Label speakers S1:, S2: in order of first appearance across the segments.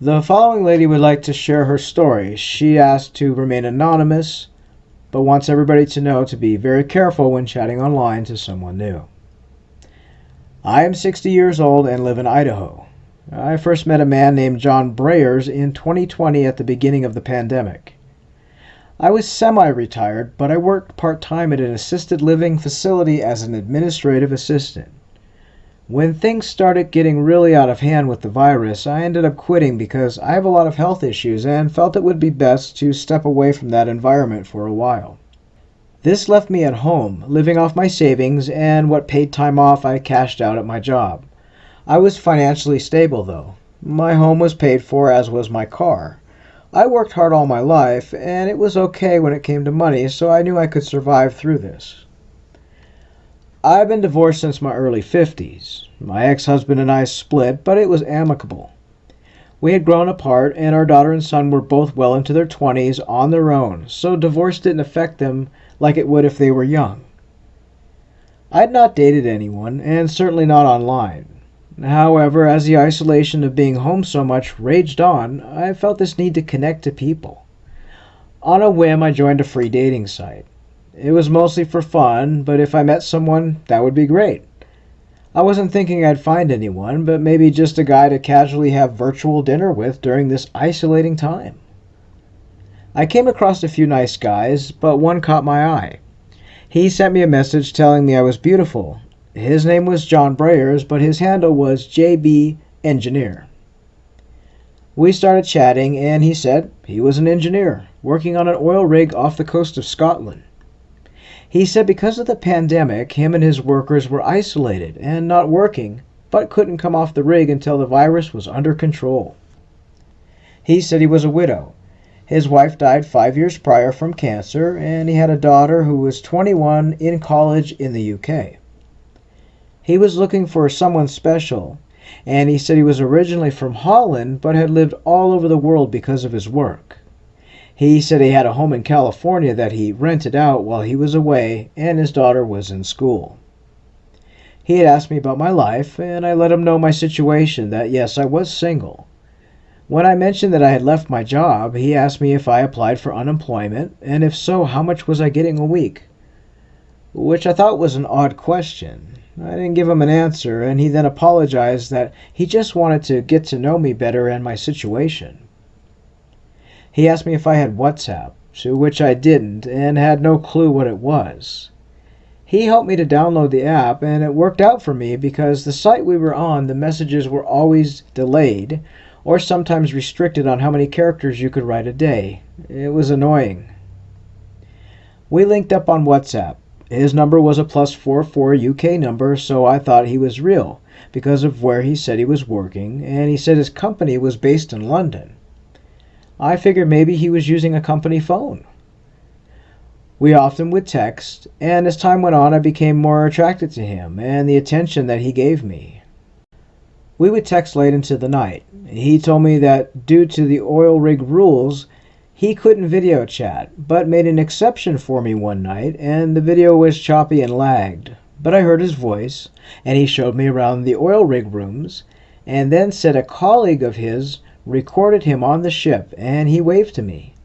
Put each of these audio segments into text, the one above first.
S1: The following lady would like to share her story. She asked to remain anonymous, but wants everybody to know to be very careful when chatting online to someone new. I am 60 years old and live in Idaho. I first met a man named John Brayers in 2020 at the beginning of the pandemic. I was semi-retired, but I worked part-time at an assisted living facility as an administrative assistant. When things started getting really out of hand with the virus, I ended up quitting because I have a lot of health issues and felt it would be best to step away from that environment for a while. This left me at home, living off my savings and what paid time off I cashed out at my job. I was financially stable though. My home was paid for, as was my car. I worked hard all my life, and it was okay when it came to money, so I knew I could survive through this. I've been divorced since my early 50s. My ex-husband and I split, but it was amicable. We had grown apart, and our daughter and son were both well into their 20s on their own, so divorce didn't affect them like it would if they were young. I had not dated anyone, and certainly not online. However, as the isolation of being home so much raged on, I felt this need to connect to people. On a whim, I joined a free dating site. It was mostly for fun, but if I met someone, that would be great. I wasn't thinking I'd find anyone, but maybe just a guy to casually have virtual dinner with during this isolating time. I came across a few nice guys, but one caught my eye. He sent me a message telling me I was beautiful. His name was John Brayers, but his handle was JB Engineer. We started chatting, and he said he was an engineer, working on an oil rig off the coast of Scotland. He said because of the pandemic, him and his workers were isolated and not working, but couldn't come off the rig until the virus was under control. He said he was a widow. His wife died 5 years prior from cancer, and he had a daughter who was 21 in college in the UK. He was looking for someone special, and he said he was originally from Holland but had lived all over the world because of his work. He said he had a home in California that he rented out while he was away and his daughter was in school. He had asked me about my life, and I let him know my situation, that yes, I was single. When I mentioned that I had left my job, he asked me if I applied for unemployment, and if so, how much was I getting a week? Which I thought was an odd question. I didn't give him an answer, and he then apologized that he just wanted to get to know me better and my situation. He asked me if I had WhatsApp, to which I didn't, and had no clue what it was. He helped me to download the app, and it worked out for me because the site we were on, the messages were always delayed, or sometimes restricted on how many characters you could write a day. It was annoying. We linked up on WhatsApp. His number was a +44 UK number, so I thought he was real, because of where he said he was working, and he said his company was based in London. I figured maybe he was using a company phone. We often would text, and as time went on I became more attracted to him and the attention that he gave me. We would text late into the night. He told me that due to the oil rig rules, he couldn't video chat, but made an exception for me one night, and the video was choppy and lagged. But I heard his voice, and he showed me around the oil rig rooms, and then said a colleague of his recorded him on the ship, and he waved to me.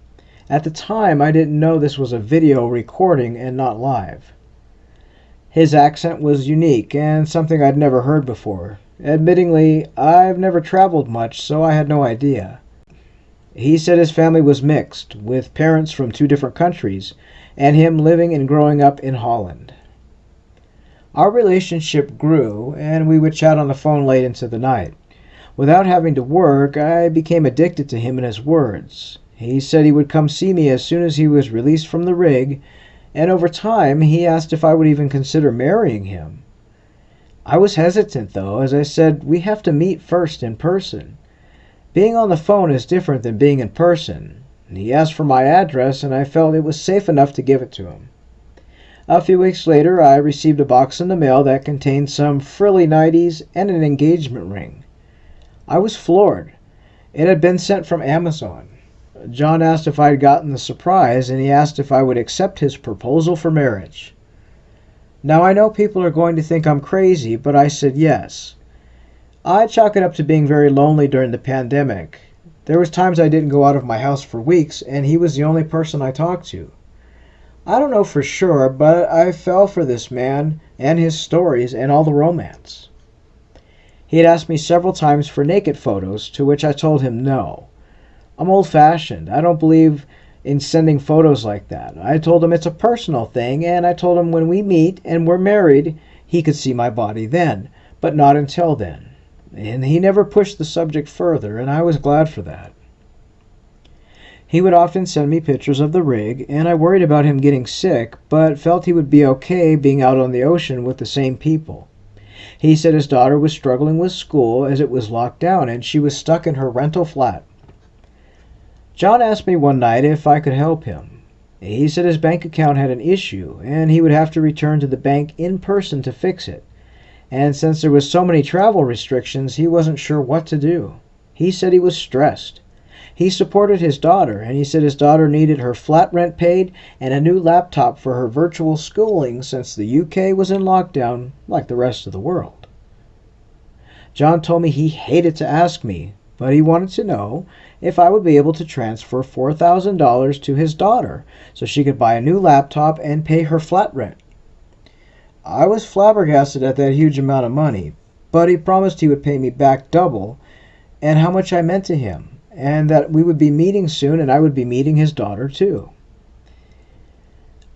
S1: At the time, I didn't know this was a video recording and not live. His accent was unique and something I'd never heard before. Admittingly, I've never traveled much, so I had no idea. He said his family was mixed, with parents from 2 different countries, and him living and growing up in Holland. Our relationship grew, and we would chat on the phone late into the night. Without having to work, I became addicted to him and his words. He said he would come see me as soon as he was released from the rig, and over time he asked if I would even consider marrying him. I was hesitant though, as I said we have to meet first in person. Being on the phone is different than being in person. He asked for my address, and I felt it was safe enough to give it to him. A few weeks later, I received a box in the mail that contained some frilly nighties and an engagement ring. I was floored. It had been sent from Amazon. John asked if I had gotten the surprise, and he asked if I would accept his proposal for marriage. Now I know people are going to think I'm crazy, but I said yes. I chalk it up to being very lonely during the pandemic. There was times I didn't go out of my house for weeks, and he was the only person I talked to. I don't know for sure, but I fell for this man and his stories and all the romance. He had asked me several times for naked photos, to which I told him no. I'm old-fashioned. I don't believe in sending photos like that. I told him it's a personal thing, and I told him when we meet and we're married, he could see my body then, but not until then. And he never pushed the subject further, and I was glad for that. He would often send me pictures of the rig, and I worried about him getting sick, but felt he would be okay being out on the ocean with the same people. He said his daughter was struggling with school as it was locked down, and she was stuck in her rental flat. John asked me one night if I could help him. He said his bank account had an issue, and he would have to return to the bank in person to fix it. And since there was so many travel restrictions, he wasn't sure what to do. He said he was stressed. He supported his daughter, and he said his daughter needed her flat rent paid and a new laptop for her virtual schooling since the UK was in lockdown like the rest of the world. John told me he hated to ask me, but he wanted to know if I would be able to transfer $4,000 to his daughter so she could buy a new laptop and pay her flat rent. I was flabbergasted at that huge amount of money, but he promised he would pay me back double and how much I meant to him, and that we would be meeting soon and I would be meeting his daughter too.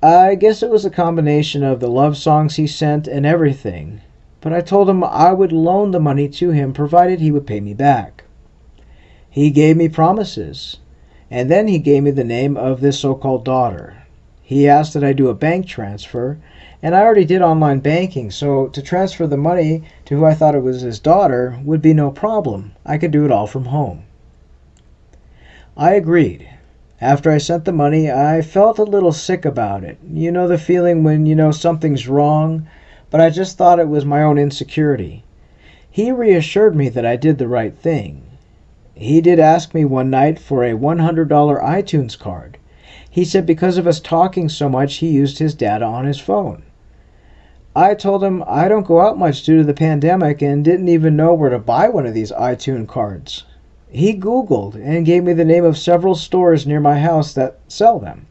S1: I guess it was a combination of the love songs he sent and everything, but I told him I would loan the money to him provided he would pay me back. He gave me promises, and then he gave me the name of this so-called daughter. He asked that I do a bank transfer, and I already did online banking, so to transfer the money to who I thought it was his daughter would be no problem. I could do it all from home. I agreed. After I sent the money, I felt a little sick about it. You know the feeling when you know something's wrong, but I just thought it was my own insecurity. He reassured me that I did the right thing. He did ask me one night for a $100 iTunes card. He said because of us talking so much, he used his data on his phone. I told him I don't go out much due to the pandemic and didn't even know where to buy one of these iTunes cards. He Googled and gave me the name of several stores near my house that sell them.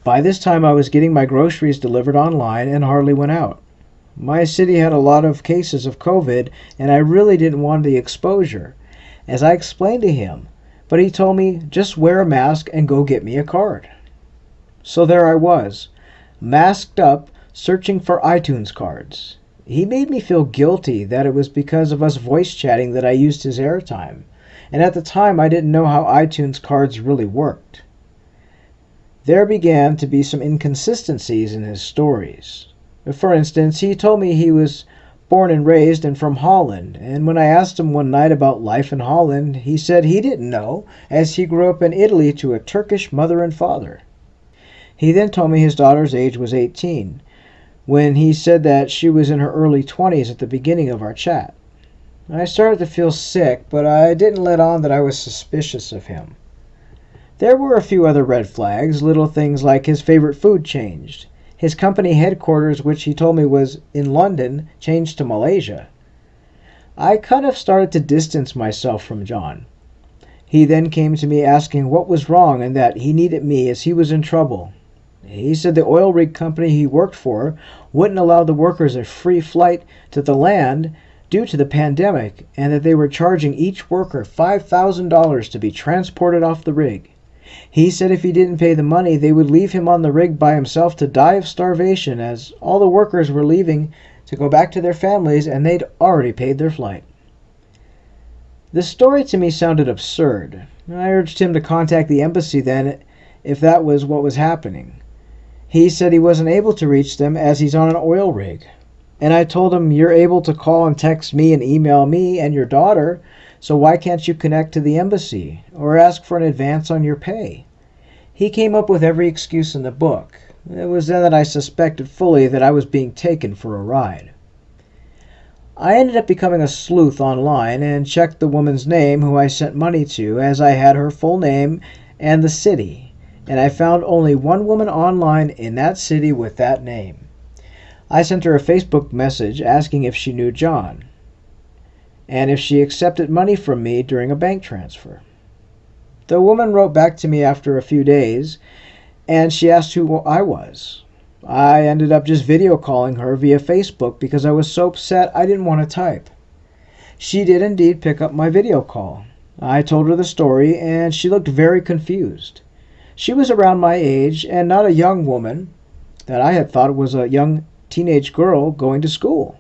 S1: By this time I was getting my groceries delivered online and hardly went out. My city had a lot of cases of COVID and I really didn't want the exposure, as I explained to him, but he told me just wear a mask and go get me a card. So there I was, masked up, searching for iTunes cards. He made me feel guilty that it was because of us voice chatting that I used his airtime. And at the time I didn't know how iTunes cards really worked. There began to be some inconsistencies in his stories. For instance, he told me he was born and raised and from Holland, and when I asked him one night about life in Holland, he said he didn't know, as he grew up in Italy to a Turkish mother and father. He then told me his daughter's age was 18, when he said that she was in her early 20s at the beginning of our chat. I started to feel sick, but I didn't let on that I was suspicious of him. There were a few other red flags, little things like his favorite food changed. His company headquarters, which he told me was in London, changed to Malaysia. I kind of started to distance myself from John. He then came to me asking what was wrong and that he needed me as he was in trouble. He said the oil rig company he worked for wouldn't allow the workers a free flight to the land due to the pandemic, and that they were charging each worker $5,000 to be transported off the rig. He said if he didn't pay the money, they would leave him on the rig by himself to die of starvation, as all the workers were leaving to go back to their families and they'd already paid their flight. The story to me sounded absurd. I urged him to contact the embassy then if that was what was happening. He said he wasn't able to reach them as he's on an oil rig. And I told him, you're able to call and text me and email me and your daughter, so why can't you connect to the embassy or ask for an advance on your pay? He came up with every excuse in the book. It was then that I suspected fully that I was being taken for a ride. I ended up becoming a sleuth online and checked the woman's name who I sent money to, as I had her full name and the city, and I found only one woman online in that city with that name. I sent her a Facebook message asking if she knew John, and if she accepted money from me during a bank transfer. The woman wrote back to me after a few days, and she asked who I was. I ended up just video calling her via Facebook because I was so upset I didn't want to type. She did indeed pick up my video call. I told her the story, and she looked very confused. She was around my age and not a young woman that I had thought was a young teenage girl going to school.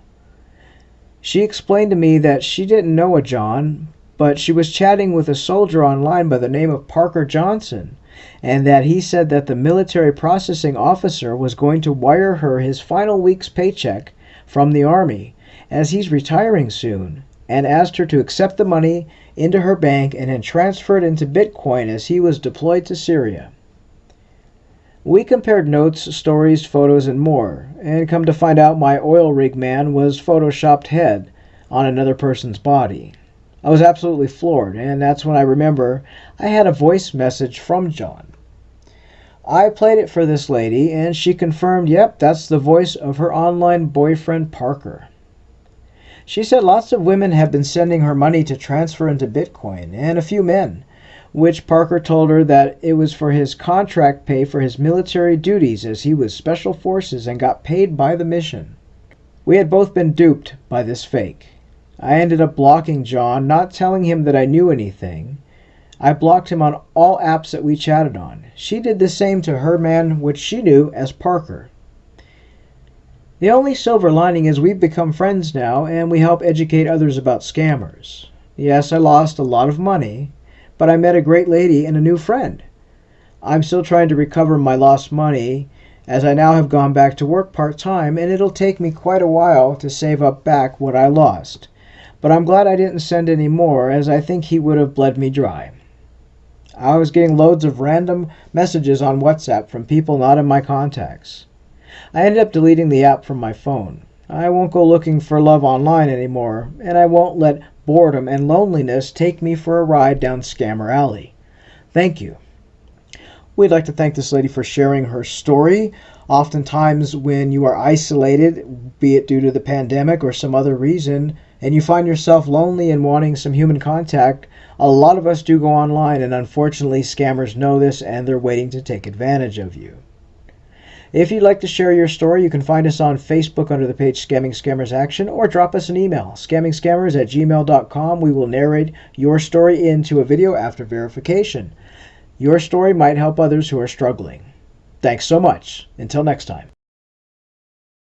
S1: She explained to me that she didn't know a John, but she was chatting with a soldier online by the name of Parker Johnson, and that he said that the military processing officer was going to wire her his final week's paycheck from the Army, as he's retiring soon, and asked her to accept the money into her bank and then transfer it into Bitcoin as he was deployed to Syria. We compared notes, stories, photos, and more, and come to find out my oil rig man was photoshopped head on another person's body. I was absolutely floored, and that's when I remember I had a voice message from John. I played it for this lady, and she confirmed, yep, that's the voice of her online boyfriend, Parker. She said lots of women have been sending her money to transfer into Bitcoin, and a few men, which Parker told her that it was for his contract pay for his military duties as he was Special Forces and got paid by the mission. We had both been duped by this fake. I ended up blocking John, not telling him that I knew anything. I blocked him on all apps that we chatted on. She did the same to her man, which she knew as Parker. The only silver lining is we've become friends now, and we help educate others about scammers. Yes, I lost a lot of money, but I met a great lady and a new friend. I'm still trying to recover my lost money, as I now have gone back to work part-time, and it'll take me quite a while to save up back what I lost. But I'm glad I didn't send any more, as I think he would have bled me dry. I was getting loads of random messages on WhatsApp from people not in my contacts. I ended up deleting the app from my phone. I won't go looking for love online anymore, and I won't let boredom and loneliness take me for a ride down Scammer Alley. Thank you. We'd like to thank this lady for sharing her story. Oftentimes when you are isolated, be it due to the pandemic or some other reason, and you find yourself lonely and wanting some human contact, a lot of us do go online, and unfortunately scammers know this and they're waiting to take advantage of you. If you'd like to share your story, you can find us on Facebook under the page Scamming Scammers Action, or drop us an email, scammingscammers@gmail.com. We will narrate your story into a video after verification. Your story might help others who are struggling. Thanks so much. Until next time.